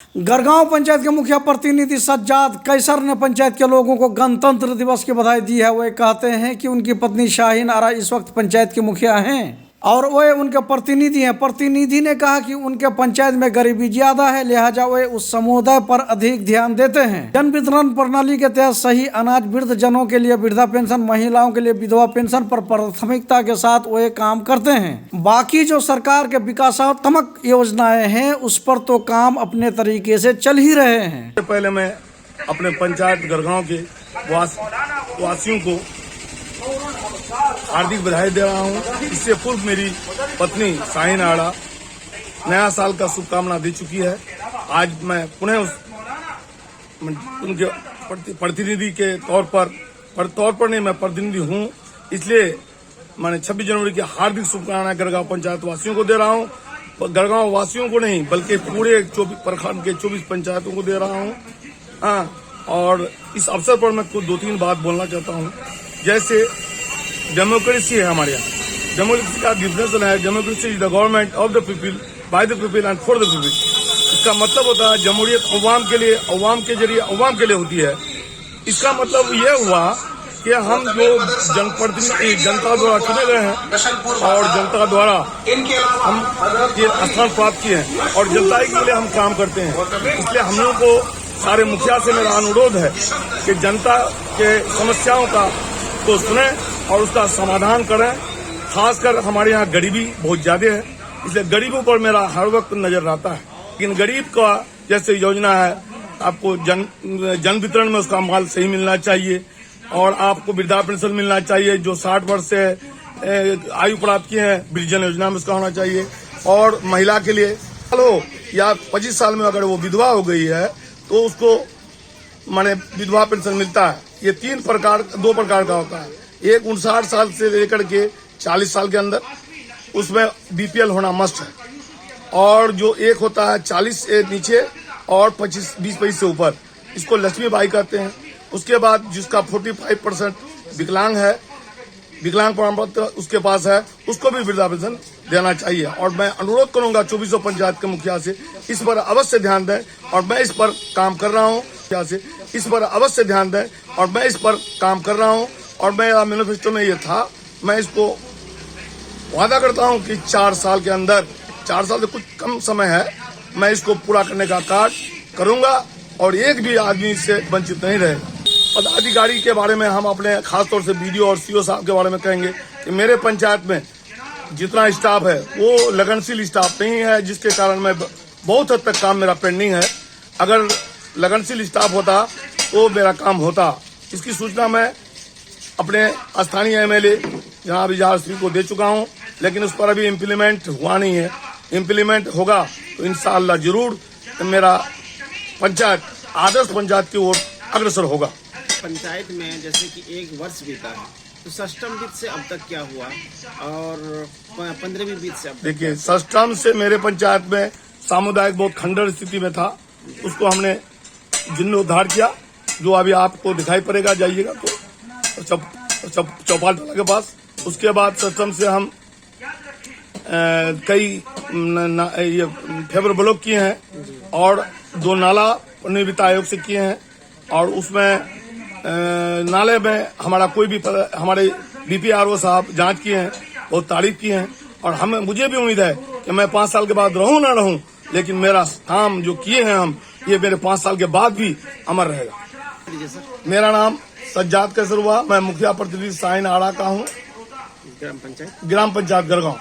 गरगांव पंचायत के मुखिया प्रतिनिधि सज्जाद कैसर ने पंचायत के लोगों को गणतंत्र दिवस की बधाई दी है। वे कहते हैं कि उनकी पत्नी शाहीन आरा इस वक्त पंचायत की मुखिया हैं और वे उनके प्रतिनिधि हैं। प्रतिनिधि ने कहा कि उनके पंचायत में गरीबी ज्यादा है, लिहाजा वे उस समुदाय पर अधिक ध्यान देते हैं। जन वितरण प्रणाली के तहत सही अनाज वृद्ध जनों के लिए वृद्धा पेंशन, महिलाओं के लिए विधवा पेंशन पर प्राथमिकता के साथ वे काम करते हैं। बाकी जो सरकार के विकासात्मक योजनाएं हैं उस पर तो काम अपने तरीके से चल ही रहे हैं। पहले मैं अपने पंचायत गरगांव के वासियों को हार्दिक बधाई दे रहा हूं। इससे पूर्व मेरी पत्नी शाहीन आरा नया साल का शुभकामना दे चुकी है। आज मैं पुनः उनके प्रतिनिधि के तौर पर नहीं, मैं प्रतिनिधि हूं, इसलिए मैंने 26 जनवरी की हार्दिक शुभकामनाएं गरगांव पंचायत वासियों को दे रहा हूं। गरगांव वासियों को नहीं बल्कि पूरे 24 प्रखंड के 24 पंचायतों को दे रहा हूं। और इस अवसर पर मैं कुछ 2-3 बात बोलना चाहता हूं। जैसे डेमोक्रेसी है हमारे यहाँ, डेमोक्रेसी का डिफिनेशन है, democracy is the government of the people, by the people and for the people. इसका मतलब होता है जमहूरियत अवाम के लिए, अवाम के जरिए अवाम के लिए होती है। इसका मतलब ये हुआ कि हम जो जनप्रतिनिधि जनता द्वारा चुने गए हैं और जनता द्वारा हम ये स्थान प्राप्त किए हैं और जनता के लिए हम काम करते हैं। इसलिए हम लोगों को सारे मुखिया से मेरा अनुरोध है कि जनता के समस्याओं का तो सुने और उसका समाधान करें। खासकर हमारे यहाँ गरीबी बहुत ज्यादा है, इसलिए गरीबों पर मेरा हर वक्त नजर रहता है। लेकिन गरीब का जैसे योजना है, आपको जन वितरण में उसका माल सही मिलना चाहिए और आपको वृद्धा पेंशन मिलना चाहिए। जो 60 वर्ष से आयु प्राप्त किए हैं, वृद्धजन योजना में उसका होना चाहिए। और महिला के लिए या 25 साल में अगर वो विधवा हो गई है तो उसको माने विधवा पेंशन मिलता है। ये 2 प्रकार का होता है। एक 59 साल से लेकर के 40 साल के अंदर, उसमें बीपीएल होना मस्ट है। और जो एक होता है 40 से नीचे और 20-25 से ऊपर, इसको लक्ष्मी बाई कहते हैं। उसके बाद जिसका 45% विकलांग है, विकलांग प्रमाण पत्र उसके पास है, उसको भी वृद्धा पेंशन देना चाहिए। और मैं अनुरोध करूंगा 24 पंचायत के मुखिया से इस पर अवश्य ध्यान दें और मैं इस पर काम कर रहा हूं। इस पर अवश्य ध्यान दें और मैं इस पर काम कर रहा हूं। और मेरा मैनिफेस्टो में ये था, मैं इसको वादा करता हूं कि 4 साल के अंदर, 4 साल से कुछ कम समय है, मैं इसको पूरा करने का कार्य करूंगा और एक भी आदमी इससे वंचित नहीं रहेगा। पदाधिकारी के बारे में हम अपने खासतौर से बीडीओ और सीओ साहब के बारे में कहेंगे कि मेरे पंचायत में जितना स्टाफ है वो लगनशील स्टाफ नहीं है, जिसके कारण मैं बहुत हद तक काम मेरा पेंडिंग है। अगर लगनशील स्टाफ होता तो मेरा काम होता। इसकी सूचना मैं अपने स्थानीय एमएलए जनाब इजाज सिंह को दे चुका हूं, लेकिन उस पर अभी इम्प्लीमेंट हुआ नहीं है। इम्प्लीमेंट होगा तो इंशाअल्लाह जरूर मेरा पंचायत आदर्श पंचायत की ओर अग्रसर होगा। पंचायत में जैसे कि 1 वर्ष बीता है तो षष्टम वित्त से अब तक क्या हुआ और 15वीं वित्त से अब तक? देखिए, षष्टम से मेरे पंचायत में सामुदायिक बहुत खंडर स्थिति में था, उसको हमने जीर्णोद्धार किया, जो अभी आपको दिखाई पड़ेगा, जाइएगा तो चौपाल टोला के पास। उसके बाद षष्टम से हम कई फेवर ब्लॉक किए हैं और 2 नाला वित्त आयोग से किए हैं। और उसमें नाले में हमारा कोई भी हमारे डीपीआरओ साहब जांच किए हैं, बहुत तारीफ की है। और मुझे भी उम्मीद है कि मैं 5 साल के बाद रहूं ना रहूं, लेकिन मेरा काम जो किए हैं हम, ये मेरे 5 साल के बाद भी अमर रहेगा। मेरा नाम सज्जाद कैसर हुआ, मैं मुखिया प्रतिनिधि शाहीन आरा का हूँ, ग्राम पंचायत गरगांव।